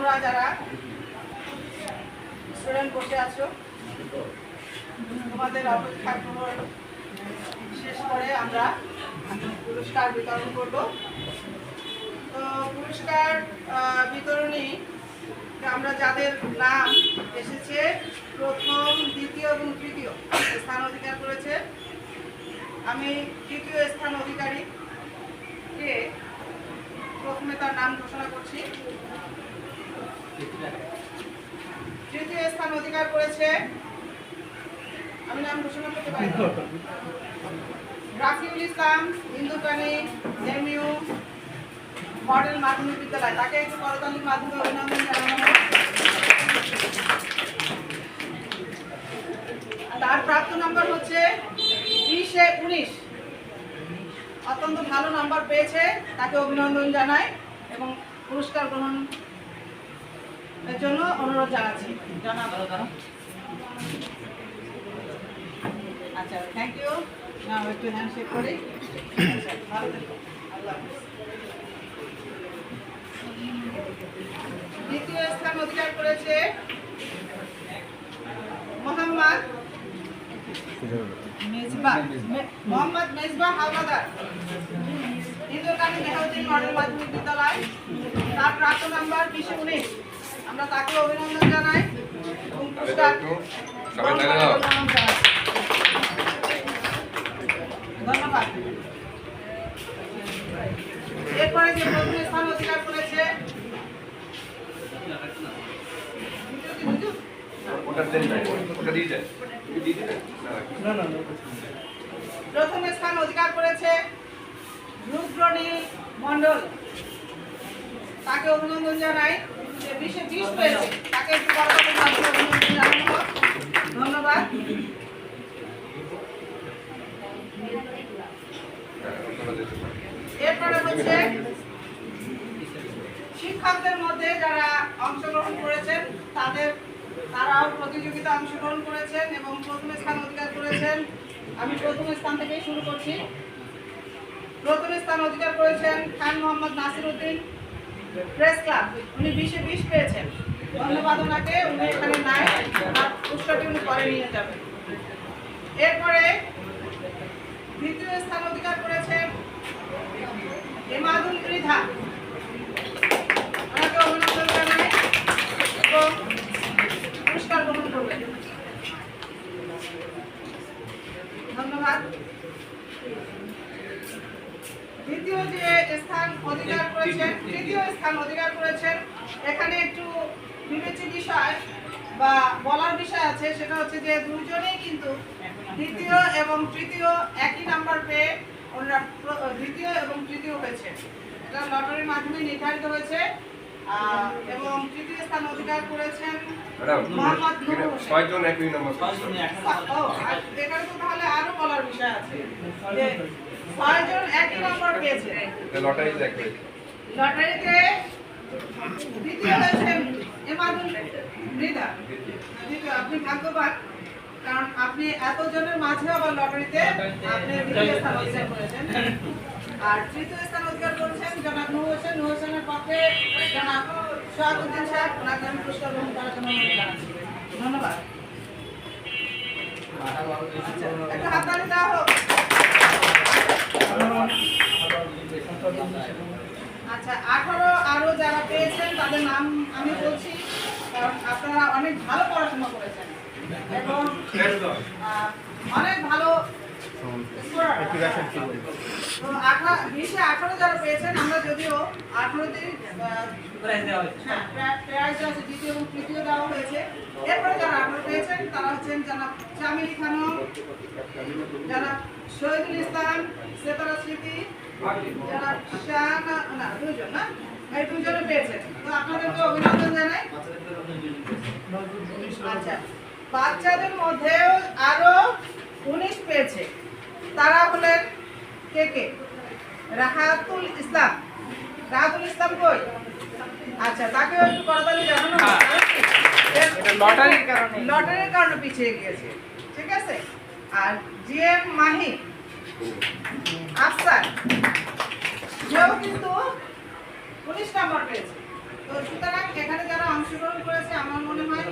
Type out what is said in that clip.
তোমরা যারা স্টুডেন্ট বসে আছো, তোমাদের অপেক্ষা শেষ করে আমরা পুরস্কার বিতরণ করব। তো পুরস্কার বিতরণী আমরা যাদের নাম এসেছে প্রথম, দ্বিতীয় এবং তৃতীয় স্থান অধিকার করেছে, আমি তৃতীয় স্থান অধিকারীকে প্রথমে তার নাম ঘোষণা করছি। তৃতীয় স্থান অধিকার করেছে, আমি নাম ঘোষণা করতে পারি, রাফিউল ইসলাম, হিন্দুকানি এমইউ মডেল মাধ্যমিক বিদ্যালয়। তাকে একটু করতালির মাধ্যমে অভিনন্দন জানানো হয়। তার প্রাপ্ত নাম্বার হচ্ছে 20-19, অত্যন্ত ভালো নাম্বার পেয়েছে, তাকে অভিনন্দন জানাই এবং পুরস্কার গ্রহণের জন্য অনুরোধ জানাচ্ছি। আচ্ছা, থ্যাংক ইউ। না একটু হ্যান্ডশেক করি। ভালো থাকো, আল্লাহ হাফেজ। দ্বিতীয় স্থান অধিকার করেছে মোহাম্মদ মেজবাহ হাওলাদার, ইন্দুরকানী মেহউদ্দিন মডেল মাধ্যমিক বিদ্যালয়। তার প্রাপ্ত নাম্বার 20-19, আমরা তাকে অভিনন্দন জানাই এবং পুরস্কার ধন্যবাদ। এরপরে যে প্রথম স্থান অধিকার করেছে প্রথম স্থান অধিকার করেছে রুদ্রনী মন্ডল, তাকে অভিনন্দন জানাই। সে 20-20 পেয়েছে, তাকে একটু করতালির মাধ্যমে অভিনন্দন জানানো হোক। ধন্যবাদ। এরপরে হচ্ছে শিক্ষকদের মধ্যে যারা অংশগ্রহণ করেছেন তারাও প্রতিযোগিতা অংশগ্রহণ করেছেন এবং প্রথম স্থান অধিকার করেছেন। আমি প্রথম স্থান থেকেই শুরু করছি। প্রথম স্থান অধিকার করেছেন খান মোহাম্মদ নাসির উদ্দিন প্রেস ক্লাব, উনি 20-20 পেয়েছেন। ধন্যবাদ ওনাকে, উনি এখানে নাই, আর পুরস্কারটি উনি পরে নিয়ে যাবেন। এরপরে দ্বিতীয় স্থান অধিকার করেছেন এমাদুল মৃধা, ওনাকে অভিনন্দন জানাই এবং পুরস্কার গ্রহণ করবেন। ধন্যবাদ। তৃতীয় স্থান অধিকার করেছেন, এখানে একটু বিবেচ্য বিষয় বা বলার বিষয় আছে, সেটা হচ্ছে যে দুজনেই কিন্তু দ্বিতীয় এবং তৃতীয় একই নাম্বার পেয়ে ওনারা দ্বিতীয় এবং তৃতীয় হয়েছে। এটা লটারির মাধ্যমে নির্ধারিত হয়েছে এবং তৃতীয় স্থান অধিকার করেছেন মোহাম্মদ নূর হোসেন। এখানে তো তাহলে আরো বলার বিষয় আছে যে 6 জন একই নাম্বার পেয়েছে। লটারিতে দ্বিতীয় হয়েছেন এমাদুল মৃধা। আপনি ভাগ্যবান, কারণ আপনি এতজনের মাঝে আবার লটারিতে আপনি দ্বিতীয় স্থান অধিকার করেছেন। আর তৃতীয় স্থান অধিকার করেছেন জনাব নূর হোসেন। নূর হোসেনের পক্ষে জনাব সোহাগউদ্দিন সাহেব, ওনাকে আমি পুরস্কার গ্রহণ করার জন্য অনুরোধ জানাচ্ছি। ধন্যবাদ। একটা হাততালি দেওয়া হোক। আচ্ছা, 18 আরো যারা পেয়েছেন তাদের নাম আমি বলছি, কারণ আপনারা অনেক ভালো পড়াশোনা করেছেন এবং অনেক ভালো তো 18 যারা পেয়েছেন, আমরা যদিও 18তেই প্রাইজ আছে, দ্বিতীয় এবং তৃতীয় দেওয়া হয়েছে। এরপরে যারা 18 পেয়েছেন তারা হচ্ছেন জনাব জামিলি খানম, জনাব শহীদুল ইসলাম, সেতারা স্মৃতি, জনাব শাহানা, না দুজন, না এই দুজনে পেয়েছেন। তো আপনাদেরকে অভিনন্দন জানাই। আচ্ছা, বাচ্চাদের মধ্যেও আরো 19 পেয়েছে, তারা হলেন কে? রাহাতুল ইসলাম। রাহাতুল ইসলাম কই? আচ্ছা, তাকে একটু করতালি জানানো লটারির কারণে পিছিয়ে গিয়েছে, ঠিক আছে। আর জিএম মাহি আফসার, সেও কিন্তু 19 নাম্বার পেয়েছে। তো সুতরাং এখানে যারা অংশগ্রহণ করেছে আমার মনে হয়